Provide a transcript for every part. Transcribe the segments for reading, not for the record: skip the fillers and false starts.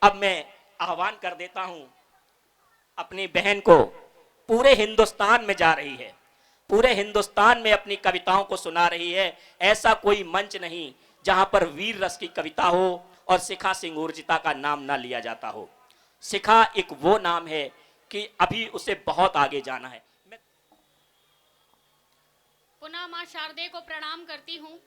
अब मैं आह्वान कर देता हूं अपनी बहन को, पूरे हिंदुस्तान में जा रही है, पूरे हिंदुस्तान में अपनी कविताओं को सुना रही है। ऐसा कोई मंच नहीं जहां पर वीर रस की कविता हो और शिखा सिंह ऊर्जिता का नाम ना लिया जाता हो। शिखा एक वो नाम है कि अभी उसे बहुत आगे जाना है। पुनः मां शारदे को प्रणाम करती हूँ।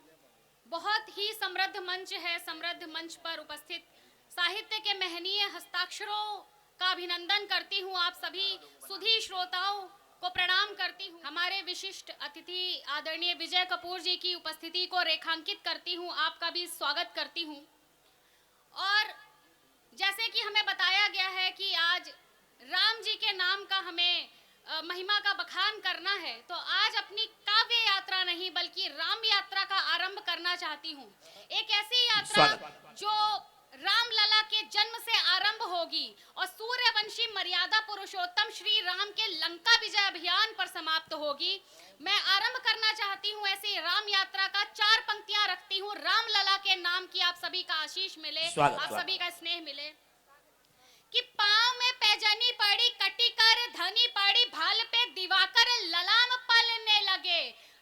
बहुत ही समृद्ध मंच है। समृद्ध मंच पर उपस्थित साहित्य के महनीय हस्ताक्षरों का अभिनंदन करती हूँ। आप सभी सुधी श्रोताओं को प्रणाम करती हूँ। हमारे विशिष्ट अतिथि आदरणीय विजय कपूर जी की उपस्थिति को रेखांकित करती हूँ। आपका भी स्वागत करती हूँ। और जैसे कि हमें बताया गया है कि आज राम जी के नाम का हमें महिमा का बखान करना है, तो आज अपनी काव्य यात्रा नहीं बल्कि राम यात्रा का आरंभ करना चाहती हूँ। एक ऐसी यात्रा जो राम लला के जन्म से आरंभ होगी और सूर्यवंशी मर्यादा पुरुषोत्तम श्री राम के लंका विजय अभियान पर समाप्त होगी। मैं आरंभ करना चाहती हूँ ऐसी राम यात्रा का। 4 पंक्तियां रखती हूँ। राम लला के नाम की आप सभी का आशीष मिले, आप सभी का स्नेह मिले। कि पाँव में पैजनी पड़ी कटी कर धनी पड़ी भाल पे दिवाकर ललाम पलने लगे।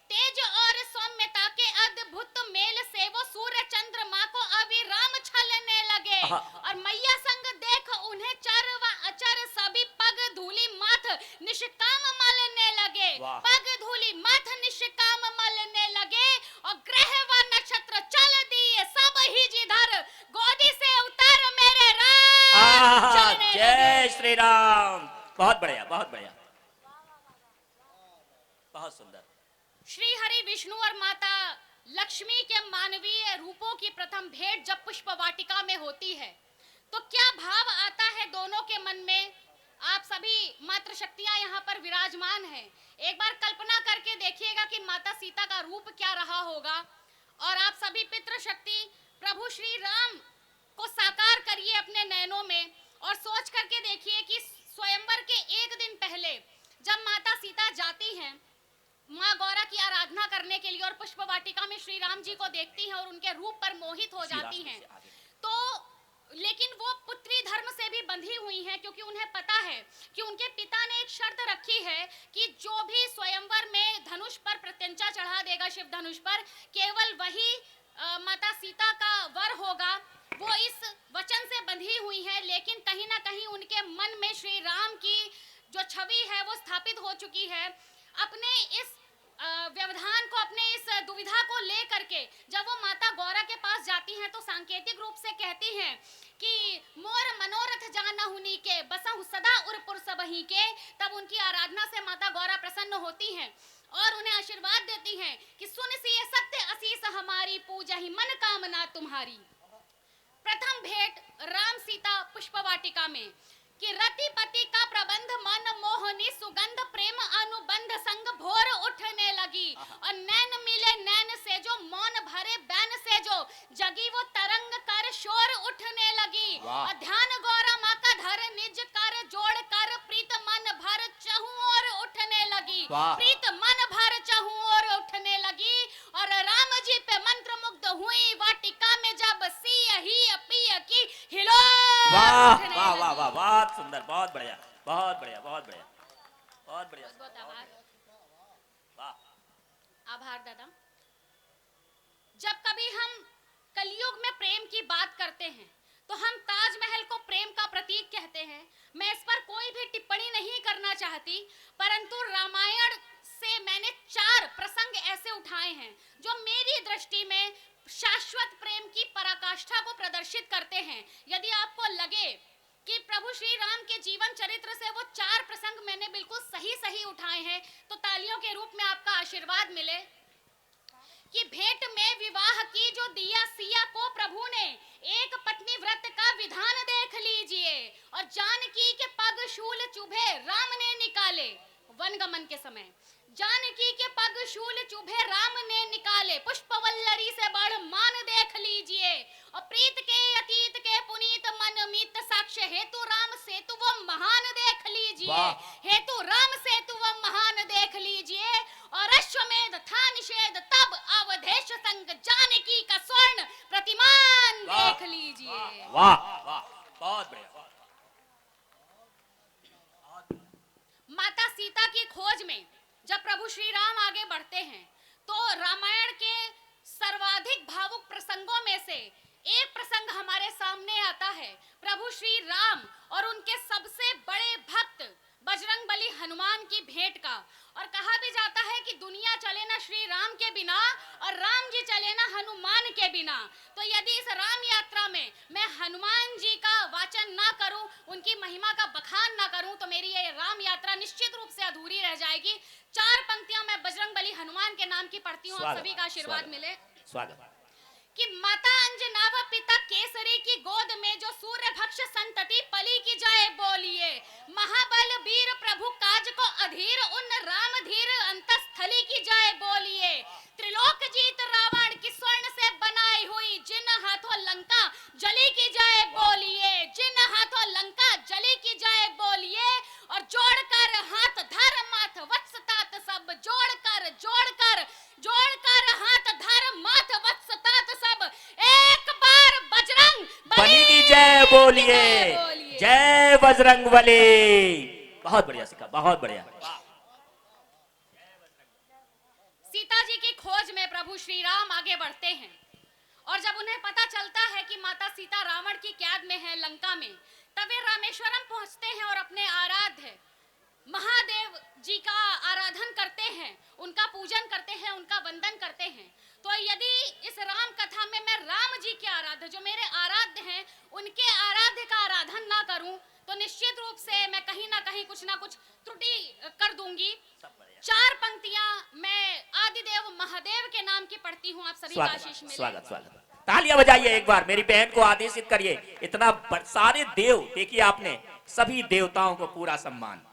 तेज और सौम्यता के अद्भुत मेल से वो सूर्य चंद्रमा को अविराम छलने लगे। और मैया संग देख उन्हें चर व अचर सभी पग धूली माथ निष्काम मलने लगे। पग धूली माथ निष्काम मलने लगे और ग्रह व नक्षत्र चल दिए सब ही जिधर गोदी से उतर मेरे राम। जय श्री राम। बहुत बढ़िया, बहुत बढ़िया, बहुत सुंदर। श्री हरि विष्णु और माता लक्ष्मी के मानवीय रूपों की प्रथम भेंट जब पुष्प वाटिका में होती है तो क्या भाव आता है दोनों के मन में। आप सभी मातृ शक्तियां यहाँ पर विराजमान हैं। एक बार कल्पना करके देखिएगा कि माता सीता का रूप क्या रहा होगा। और आप सभी पितृ शक्ति प्रभु श्री राम को साकार करिए अपने नयनों में और सोच करके देखिए कि स्वयंवर के एक दिन पहले जब माता सीता जाती हैं माँ गौरा की आराधना करने के लिए और पुष्प वाटिका में श्री राम जी को देखती हैं और उनके रूप पर मोहित हो जाती हैं, तो लेकिन वो पुत्री धर्म से भी बंधी हुई हैं क्योंकि उन्हें पता है कि उनके पिता ने एक शर्त रखी है कि जो भी स्वयंवर में धनुष पर प्रत्यंचा चढ़ा देगा, शिव धनुष पर, केवल वही माता सीता का वर होगा। वो इस वचन से बंधी हुई है, लेकिन कहीं ना कहीं उनके मन में श्री राम की जो छवि है वो स्थापित हो चुकी है। अपने इस व्यवधान को, अपने इस दुविधा को लेकर के जब वो माता गौरा के पास जाती हैं तो सांकेतिक रूप से कहती हैं कि मोर मनोरथ जाना हुनी के बसहु सदा उरपुर सबही के। तब उनकी आराधना से माता गौरा प्रसन्न होती हैं और उन्हें आशीर्वाद देती हैं कि सुन सी सत्य असीस हमारी पूजा ही मन कामना तुम्हारी। प्रथम भेंट राम सीता पुष्प वाटिका में कि रति पति का प्रबंध मन मोहनी सुगंध प्रेम अनुबंध संग भोर उठने लगी। और नैन मिले नैन से जो मौन भरे बैन से जो जगी वो तरंग कर शोर उठने लगी। और ध्यान गौरा माँ का धर निज कर जोड़ कर प्रीत मन भर चहु और उठने लगी। प्रीत मन भर चहु और उठने लगी। और राम जी पे मंत्र मुग्ध हुई वाटिका में जब सिय ही पिय की हिलो। वाह वाह वाह वाह, बहुत सुंदर, बहुत बढ़िया, बहुत बढ़िया, बहुत बढ़िया, बहुत बढ़िया। बहुत आभार। वाह, आभार दादा। जब कभी हम कलयुग में प्रेम की बात करते हैं तो हम ताजमहल को प्रेम का प्रतीक कहते हैं। मैं इस पर कोई भी टिप्पणी नहीं करना चाहती, परंतु रामायण से मैंने 4 प्रसंग ऐसे उठाए हैं जो मेरी दृष्टि में शाश्वत प्रेम की पराकाष्ठा को प्रदर्शित करते हैं। यदि आपको लगे कि प्रभु श्री राम के जीवन चरित्र से वो 4 प्रसंग मैंने बिल्कुल सही उठाए हैं तो तालियों के रूप में आपका आशीर्वाद मिले। कि भेंट में विवाह की जो दिया सिया को प्रभु ने, एक पत्नी व्रत का विधान देख लीजिए। और जानकी के पग शूल चुभे राम ने निकाले वनगमन के समय। जानकी के पग शूल चुभे राम ने निकाले, पुष्पवल्लरी से बढ़ मान देख लीजिए। और प्रीत के अतीत के पुनीत मन मीत साक्ष्य हेतु राम सेतु वो महान देख लीजिए। हेतु राम सेतु वो महान देख लीजिए। और अश्वमेध था निषेध तब अवधेश संग जानकी का स्वर्ण प्रतिमान देख लीजिए। वाह वाह, बहुत बढ़िया। माता सीता की खोज में जब प्रभु श्री राम आगे बढ़ते हैं तो रामायण के सर्वाधिक भावुक प्रसंगों में से एक प्रसंग हमारे सामने आता है, प्रभु श्री राम और उनके सबसे बड़े भक्त बजरंग बली हनुमान की भेंट का। और कहा भी जाता है कि दुनिया चले ना श्री राम के बिना और राम जी चले ना हनुमान के बिना। तो यदि इस राम यात्रा में मैं हनुमान जी का वाचन ना करूं, उनकी महिमा का बखान ना करूं, तो मेरी ये राम यात्रा निश्चित रूप से अधूरी रह जाएगी। 4 पंक्तियां मैं बजरंग बली हनुमान के नाम की पढ़ती हूँ, आप सभी का आशीर्वाद मिले। स्वागत। कि माता अंजना व पिता केसरी की गोद में जो सूर्य भक्ष संतति पली की जाए बोलिए। महाबल वीर प्रभु काज को अधीर उन राम धीर अंतस्थली की जाए बोलिए। त्रिलोक जीत रावण की स्वर्ण से बनाई हुई जिन हाथों लंका जली की जाए बोलिए। जिन हाथों लंका जली की जाए बोलिए। और जोड़कर हाथ धर माथ वत्स तात सब जोड़कर जोड़कर जोड़कर हाथ धर माथ वत्स तात सब एक बार बजरंग बली की जय बोलिए। जय बजरंग बली। बहुत बढ़िया सीखा, बहुत बढ़िया। सीता जी की खोज में प्रभु श्री राम आगे बढ़ते हैं और जब उन्हें पता चलता है कि माता सीता रावण की कैद में है लंका में, तब वे रामेश्वरम पहुंचते हैं और अपने आराध्य महादेव जी का आराधन करते हैं, उनका पूजन करते हैं, उनका वंदन करते हैं। तो यदि इस राम कथा में मैं राम जी के आराध्य, जो मेरे आराध्य हैं, उनके आराध्य का आराधन ना करूं, तो निश्चित रूप से मैं कहीं ना कुछ त्रुटि कर दूंगी। 4 पंक्तियां मैं आदिदेव महादेव के नाम की पढ़ती हूँ, आप सभी का आशीष मिले। स्वागत स्वागत। तालियां बजाइए एक बार, मेरी बहन को आदेशित करिए। इतना सारे देव देखिए आपने, सभी देवताओं को पूरा सम्मान।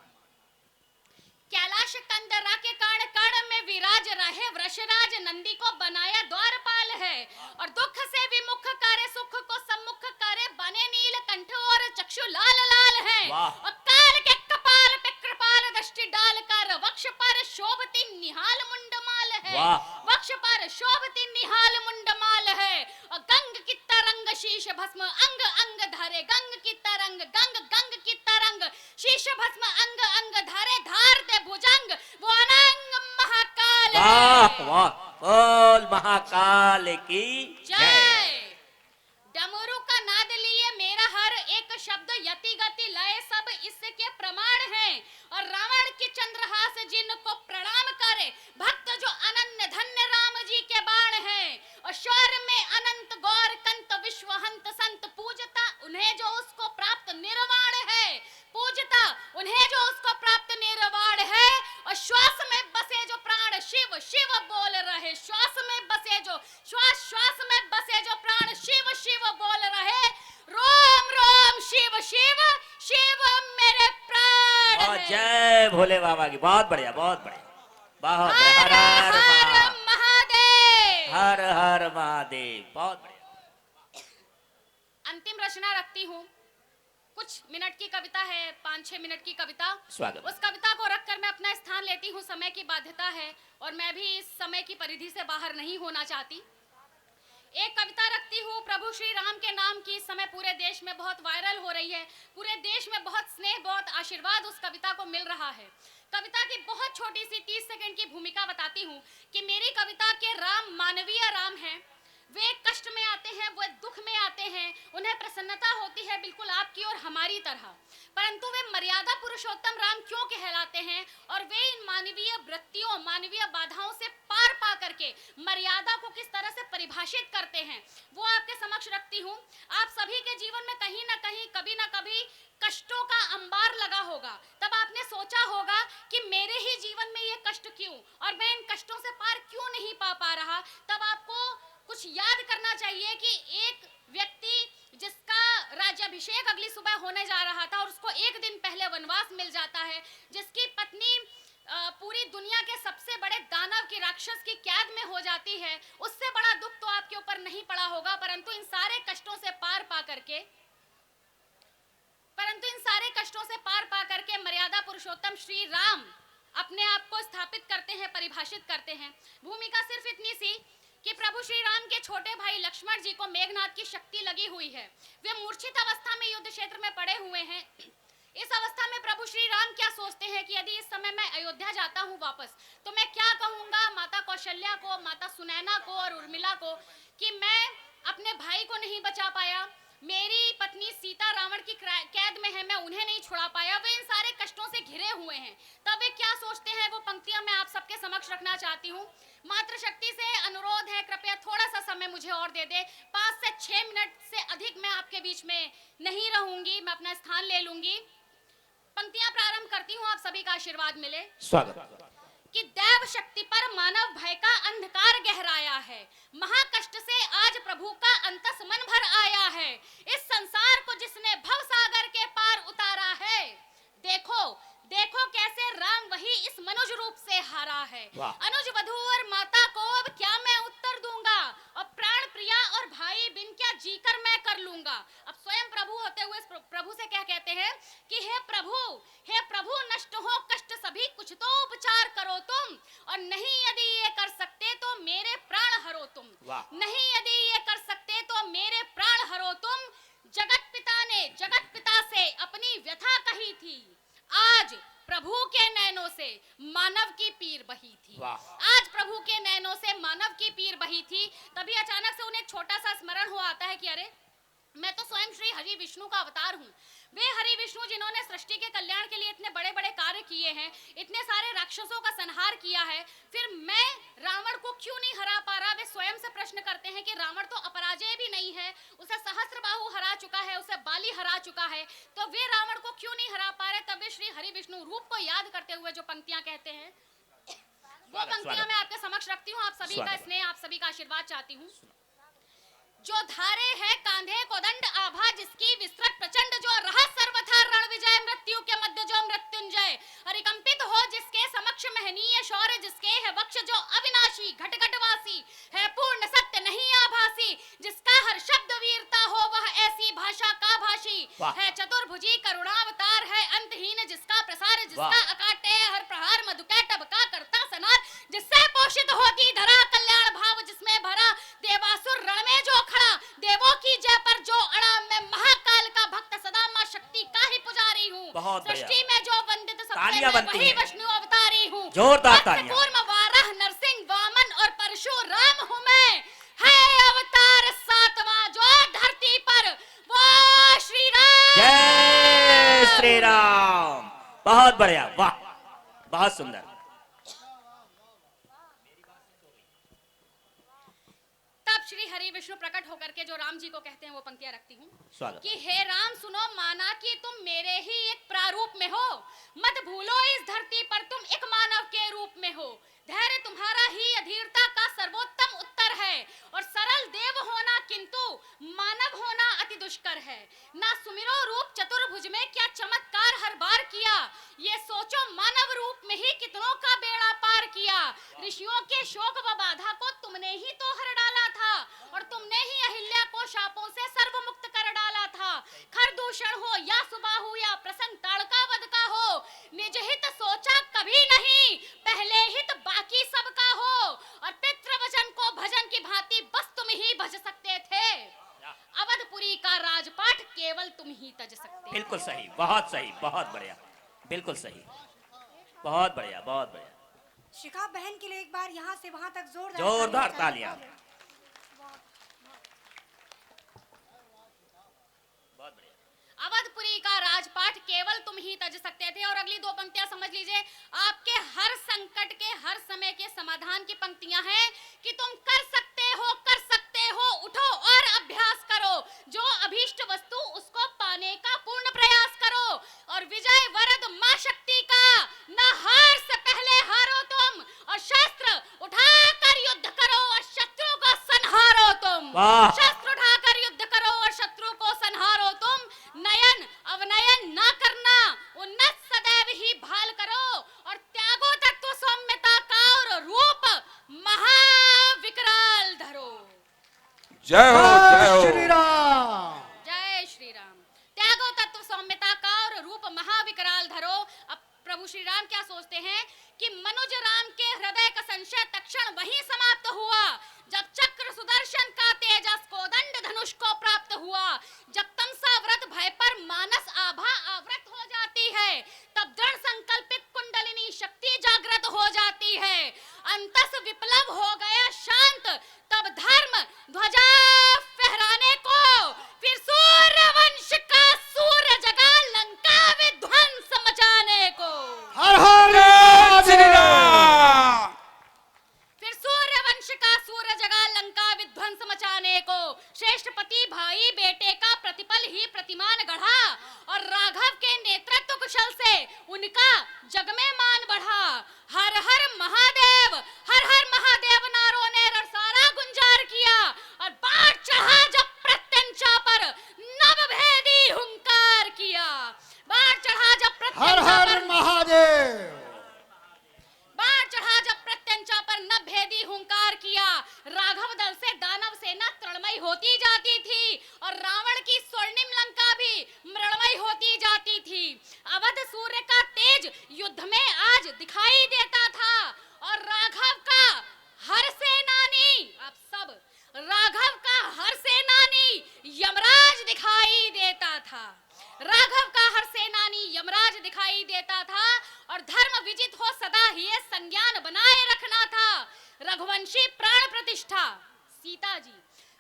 कैलाश कंदरा के कण कण में विराज रहे वृषराज नंदी को बनाया द्वारपाल है। और दुख से विमुख करे सुख को सम्मुख करे बने नील कंठ और चक्षु लाल लाल है। और काल के कपाल पे कृपाल दृष्टि डाल कर वक्ष पर शोभती निहाल मुंडमाल है। वक्ष पर शोभती निहाल मुंडमाल है। और गंग की तरंग शीश भस्म अंग अंग धरे। गंग की तरंग गंग गंग की तरंग शीश भस्म अंग अंग धरे। धार दे भुजंग वो अनंग महाकाल है। वाह वाह, बोल महाकाल की जय। डमरू का नाद लिए मेरा हर एक शब्द यति गति लय सब इसके प्रमाण है। और रावण की चंद्रहास जिनको प्रणाम करे भक्त जो अनन्य धन्य राम जी के बाण है। और शौर्य में अनंत गौर कंत विश्वहंत संत पूजता उन्हें जो उसको प्राप्त निर्वाण है। पूजता उन्हें जो उसको प्राप्त निर्वाण है। और श्वास में बसे जो प्राण शिव शिव बोल रहे। श्वास में बसे जो श्वास में बसे जो प्राण शिव शिव बोल रहे। रोम रोम शिव शिव शिव मेरे प्राण है। जय भोले बाबा की। बहुत बढ़िया, बहुत बढ़िया, बहुत बढ़िया। हर हर महादेव। हर हर महादेव। बहुत बढ़िया। अंतिम रचना रखती हूँ, कुछ मिनट की कविता है, 5-6 मिनट की कविता। स्वागत। उस कविता को रखकर मैं अपना स्थान लेती हूँ, समय की बाध्यता है और मैं भी इस समय की परिधि से बाहर नहीं होना चाहती। एक कविता रखती हूँ प्रभु श्री राम के नाम की, इस समय पूरे देश में बहुत वायरल हो रही है। पूरे देश में बहुत स्नेह, बहुत आशीर्वाद उस कविता को मिल रहा है। कविता की बहुत छोटी सी 30 सेकंड की भूमिका बताती हूँ कि मेरी कविता के राम मानवीय राम हैं। वे कष्ट में आते हैं, वे दुख में आते हैं, उन्हें प्रसन्नता होती है बिल्कुल आपकी और हमारी तरह, परंतु वे मर्यादा पुरुषोत्तम राम क्यों कहलाते हैं? और वे इन मानवीय वृत्तियों, मानवीय बाधाओं से पार पा करके मर्यादा को किस तरह से परिभाषित करते हैं, वो आपके समक्ष रखती हूँ। आप सभी के जीवन में कहीं ना कहीं, कभी ना कभी कष्टों का अंबार लगा होगा। तब आपने सोचा होगा कि मेरे ही जीवन में ये कष्ट क्यों, और मैं इन कष्टों से पार क्यों नहीं पा रहा। तब आपको कुछ याद करना चाहिए कि एक व्यक्ति जिसका राज्याभिषेक अगली सुबह होने जा रहा था और उसको एक दिन पहले वनवास मिल जाता है, जिसकी पत्नी पूरी दुनिया के सबसे बड़े दानव की, राक्षस की कैद में हो जाती है, उससे बड़ा दुख तो आपके ऊपर नहीं पड़ा होगा। परंतु इन सारे कष्टों से पार पा करके मर्यादा पुरुषोत्तम श्री राम अपने आप को स्थापित करते हैं, परिभाषित करते हैं। भूमिका सिर्फ इतनी सी कि प्रभु श्री राम के छोटे भाई लक्ष्मण जी को मेघनाद की शक्ति लगी हुई है, वे मूर्छित अवस्था में युद्ध क्षेत्र में पड़े हुए हैं। इस अवस्था में प्रभु श्री राम क्या सोचते हैं कि यदि इस समय मैं अयोध्या जाता हूं वापस, तो मैं क्या कहूंगा माता कौशल्या को, माता सुनैना को और उर्मिला को कि मैं अपने भाई को नहीं बचा पाया, मेरी पत्नी सीता रावण की कैद में है, मैं उन्हें नहीं छुड़ा पाया, वे इन सारे कष्टों से घिरे हुए हैं। तब वे क्या सोचते हैं, वो पंक्तियां मैं आप सबके समक्ष रखना चाहती हूँ। मातृशक्ति से अनुरोध है, कृपया थोड़ा सा समय मुझे और दे दे, 5 से 6 मिनट से अधिक मैं आपके बीच में नहीं रहूंगी, मैं अपना स्थान ले लूंगी। पंक्तियां प्रारंभ करती हूँ, आप सभी का आशीर्वाद मिले। स्वागत। कि दैव शक्ति पर मानव भय का अंधकार गहराया है, महाकष्ट से आज प्रभु का अंतस मन भर आया है, इस संसार को जिसने भव सागर के पार उतारा है, देखो देखो कैसे राम वही इस मनुज रूप से हारा है। अनुज वधू और माता को अब क्या मैं उत्तर दूंगा, और प्राण प्रिया और भाई बिन क्या जीकर मैं कर लूंगा। अब स्वयं प्रभु होते हुए प्रभु से क्या कहते हैं कि हे प्रभु नष्ट हो कष्ट सभी, कुछ तो उपचार करो तुम, और नहीं यदि ये कर सकते तो मेरे प्राण हरो तुम, नहीं यदि ये कर सकते तो मेरे प्राण हरो तुम। जगत पिता ने जगत पिता से अपनी व्यथा कही थी, आज प्रभु के नैनों से मानव की पीर बही थी, आज प्रभु के नैनों से मानव की पीर बही थी। तभी अचानक से उन्हें एक छोटा सा स्मरण हो आता है कि अरे मैं तो स्वयं श्री हरि विष्णु का अवतार हूँ, वे हरि विष्णु जिन्होंने सृष्टि के कल्याण के लिए इतने बड़े बड़े कार्य किए हैं, इतने सारे राक्षसों का संहार किया है, फिर मैं रावण को क्यों नहीं हरा पा रहा। वे स्वयं से प्रश्न करते हैं कि रावण तो अपराजय भी नहीं है, उसे सहस्त्रबाहु हरा चुका है, उसे बाली हरा चुका है, तो वे रावण को क्यों नहीं हरा पा रहे। तब वे श्री हरि विष्णु रूप को याद करते हुए जो पंक्तियां कहते हैं, वो पंक्तियां मैं आपके समक्ष रखती हूँ। आप सभी का स्नेह, आप सभी का आशीर्वाद चाहती हूँ। जो धारे है कांधे को दंड आभा, जिसकी विस्तृत प्रचंड, जो रहा सर्वथा रण विजय, मृत्यु के मध्य जो मृत्युंजय, अरिकंपित हो जिसके समक्ष महनीय शौर्य, जिसके है वक्ष जो अविनाशी घट घटवासी, है पूर्ण सत्य नहीं आभासी, जिसका हर शब्द वीरता हो वह ऐसी भाषा का भाषी, है चतुर्भुजी करुणावतार, है अंतहीन जिसका प्रसार, जिसका अकाटे हर प्रहार, मधुकैटभ का करता सनार, जिससे पोषित होती धरा कल्याण भाव, जिसमें भरा देवासुर रण में जो देवों की जय पर जो अड़ा, मैं महाकाल का भक्त सदा मां शक्ति का ही पुजारी हूँ, सृष्टि में जो वंदित सबसे मैं वही विष्णु अवतारी हूँ, जोरदार तालियां। कूर्म वाराह नरसिंह वामन और परशुराम हूँ मैं, है अवतार 7वां जो धरती पर वो श्री राम। जय श्री राम। बहुत बढ़िया, वाह, बहुत सुंदर। श्री हरि विष्णु प्रकट होकर के जो राम जी को कहते हैं वो पंक्तियां रखती हूँ कि हे राम सुनो, माना कि तुम मेरे ही एक प्रारूप में हो, मत भूलो इस धरती पर तुम एक मानव के रूप में हो, धैर्य तुम्हारा ही अधीरता का सर्वोत्तम उत्तर है, और सरल देव होना किंतु मानव होना अति दुष्कर है। ना सुमिरो रूप चतुर्भुज में क्या चमत्कार हर बार किया, ये सोचो मानव रूप में ही कितनों का बेड़ा पार किया, ऋषियों के शोक व बाधा को तुमने ही तो हर डाला था, और तुमने ही अहिल्या को शापों से सर्वमुक्त कर डाला था। खरदूषण हो या सुबाहु या प्रसंग ताड़का वध का हो, निज हित सोचा कभी नहीं, पहले हित बाकी सबका हो, और पितृवचन को भजन की भांति बस तुम ही भज सकते थे, अवधपुरी का राजपाट केवल तुम ही तज सकते। बिल्कुल सही, बहुत सही, बहुत बढ़िया, बिल्कुल सही, बहुत बढ़िया, बहुत बढ़िया। शिखा बहन के लिए एक बार यहाँ से वहाँ तक जोरदार तालियां। अवधपुरी का राजपाट केवल तुम ही तज सकते थे। और अगली 2 पंक्तियां समझ लीजिए, आपके हर संकट के हर समय के समाधान की पंक्तियां हैं कि तुम कर सकते हो, उठो और अभ्यास करो, जो अभीष्ट वस्तु उसको पाने का पूर्ण प्रयास करो, और विजय वरद मां शक्ति का, न हार से पहले हारो तुम, और शस्त्र उठाकर युद्ध करो और शत्रु को संहारो तुम, शस्त्र उठाकर युद्ध करो और शत्रु को संहारो तुम, नयन अवनयन ना करना, उन्नत सदैव ही भाल करो, और त्यागो तत्व सौम्यता का और रूप महाविकराल धरो। जय हो, जय हो श्री राम, जय श्री राम। त्यागो तत्व सौम्यता का और रूप महाविकराल धरो। अब प्रभु श्री राम क्या सोचते हैं कि मनुज राम के हृदय का संशय तक्षण वहीं समाप्त हुआ, जब चक्र सुदर्शन का तेजस को दंड धनुष को प्राप्त हुआ, जब तमसा व्रत भय पर मानस आभा आवृत हो जाती है, तब दृढ़ संकल्पित कुंडलिनी शक्ति जागृत हो जाती है, अंतस विप्लव हो गया शांत, तब धर्म ध्वजा फहराने को फिर सूर्य वंश का सूर्य जगा लंका विध्वंस मचाने को। हर हर श्री राम। फिर सूर्य वंश का सूर्य जगा लंका विध्वंस मचाने को। श्रेष्ठ पति भाई बेटे का प्रतिपल ही प्रतिमान गढ़ा और राघव के नेतृत्व कुशल से उनका जग में मान बढ़ा। हर हर महादेव, हर हर महादेव नारों ने रसारा गुंजार किया और बाढ़ चढ़ा जब प्रत्यंचा पर नवभेदी हुंकार किया। बाढ़ चढ़ा जब हर प्रत्यंचा हर पर महादेव। बाढ़ चढ़ा जब प्रत्यंचा पर नभेदी हुंकार किया। राघव दल से दानव सेना तृणमयी होती जाती थी और रावण की स्वर्णिम लंका भी मृणमयी होती जाती थी। अवध सूर्य का तेज युद्ध में आज दिखाई देता था और राघव का हर सेनानी, आप सब, राघव का हर सेनानी यमराज दिखाई देता था। राघव का हर सेनानी यमराज दिखाई देता था और धर्म विजित हो सदा ही ये संज्ञान बनाए रखना था। रघुवंशी प्राण प्रतिष्ठा, सीता जी,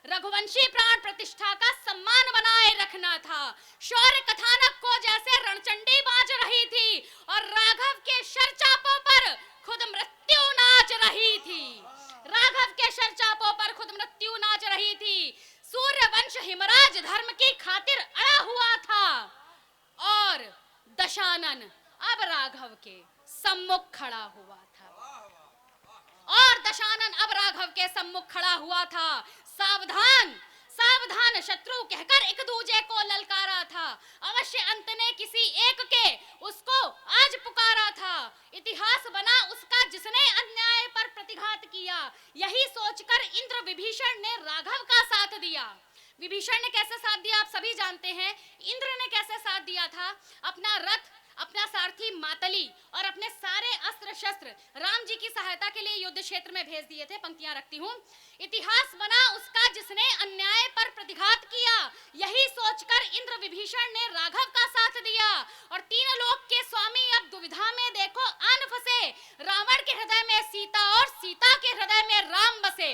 रघुवंशी प्राण प्रतिष्ठा का सम्मान बनाए रखना था। शौर्य कथानक को जैसे रणचंडी बाज रही थी और राघव के शरचापों पर खुद मृत्यु नाच रही थी। राघव के शरचापों पर खुद मृत्यु नाच रही थी। सूर्य वंश हिमराज धर्म की खातिर अड़ा हुआ था और दशानन अब राघव के सम्मुख खड़ा हुआ था। और दशानन अब राघव के सम्मुख खड़ा हुआ था। सावधान सावधान शत्रु कहकर एक दूजे को ललकारा था। अवश्य अंत ने किसी एक के उसको आज पुकारा था। इतिहास बना उसका जिसने अन्याय पर प्रतिघात किया। यही सोचकर इंद्र विभीषण ने राघव का साथ दिया। विभीषण ने कैसे साथ दिया आप सभी जानते हैं। इंद्र ने कैसे साथ दिया था, अपना रथ, अपना सारथी मातली और अपने सारे अस्त्र शस्त्र राम जी की सहायता के लिए युद्ध क्षेत्र में भेज दिए थे। पंक्तियां रखती हूँ। इतिहास बना उसका जिसने अन्याय पर प्रतिघात किया। यही सोचकर इंद्र विभीषण ने राघव का साथ दिया और तीन लोक के स्वामी अब दुविधा में देखो आन फंसे। रावण के हृदय में सीता और सीता के हृदय में राम बसे।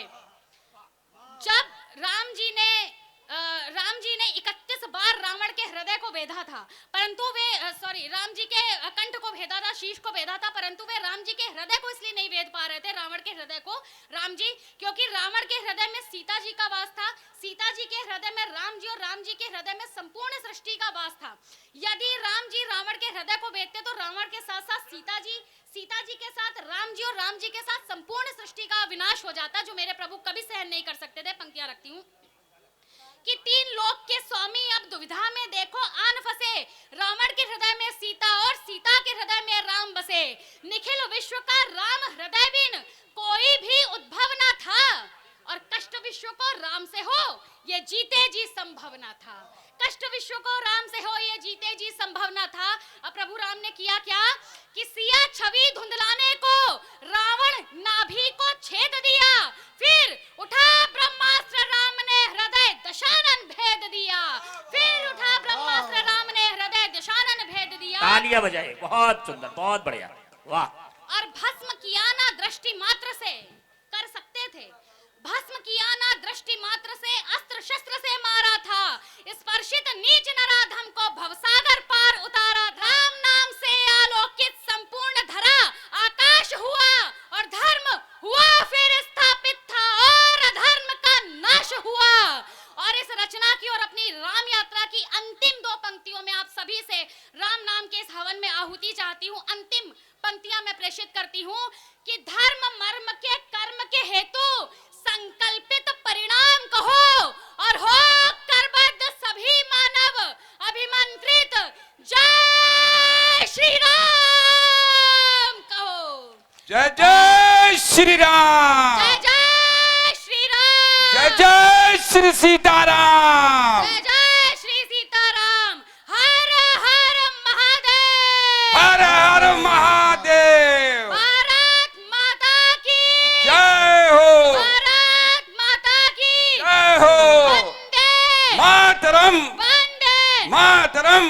जब राम जी ने 31 बार रावण के हृदय को भेदा था, परंतु वे राम जी के कंठ को भेदा था, शीश को भेदा था, परंतु वे राम जी के हृदय को इसलिए नहीं भेद पा रहे थे, रावण के हृदय को, राम जी, क्योंकि रावण के हृदय में सीता जी का वास था, सीता जी के हृदय में राम जी और राम जी के हृदय में संपूर्ण सृष्टि का वास था। यदि राम जी रावण के हृदय को भेदते तो रावण के साथ साथ सीता जी के साथ राम जी और राम जी के साथ संपूर्ण सृष्टि का विनाश हो जाता, जो मेरे प्रभु कभी सहन नहीं कर सकते थे। पंक्तियां रखती हूँ कि तीन लोक के स्वामी अब दुविधा में देखो आन फंसे। रावण के हृदय में सीता और सीता के हृदय में राम बसे। निखिल विश्व का राम हृदय बिन कोई भी उद्भव न था और कष्ट विश्व को राम से हो ये जीते जी संभव न था। कष्ट विश्व को राम से हो ये जीते जी संभव न था। अब प्रभु राम ने किया क्या कि सिया छवि धुंधलाने को रावण नाभि को छेद दिया। फिर उठा ब्रह्मास्त्र, राम ने हृदय दशानन भेद दिया। फिर उठा ब्रह्मास्त्र, राम ने हृदय दशानन भेद दिया। तालियां बजाए, बहुत सुंदर, बहुत बढ़िया, वाह। और भस्म किया ना दृष्टि मात्र से, कर सकते थे, भस्म किया ना दृष्टि मात्र से, अस्त्र शस्त्र से मारा था। स्पर्शित नीच नराधम को भवसागर पार उतारा। राम नाम से आलोकित संपूर्ण धरा आकाश हुआ और धर्म हुआ फिर स्थापित था और अधर्म का नाश हुआ। और इस रचना की और अपनी राम यात्रा की अंतिम दो पंक्तियों में आप सभी से राम नाम के इस हवन में आहुति चाहती हूँ। अंतिम पंक्तियां मैं प्रेषित करती हूँ कि धर्म मर्म के कर्म के हेतु संकल्पित परिणाम कहो और हो करबद्ध सभी मानव अभिमंत्रित। जय श्री राम कहो। जय जय श्री राम। जय जय श्री राम। जय जय श्री सीताराम। जय जय श्री सीताराम। हर हर महादेव। हर हर महादेव। भारत माता की जय हो। भारत मातरम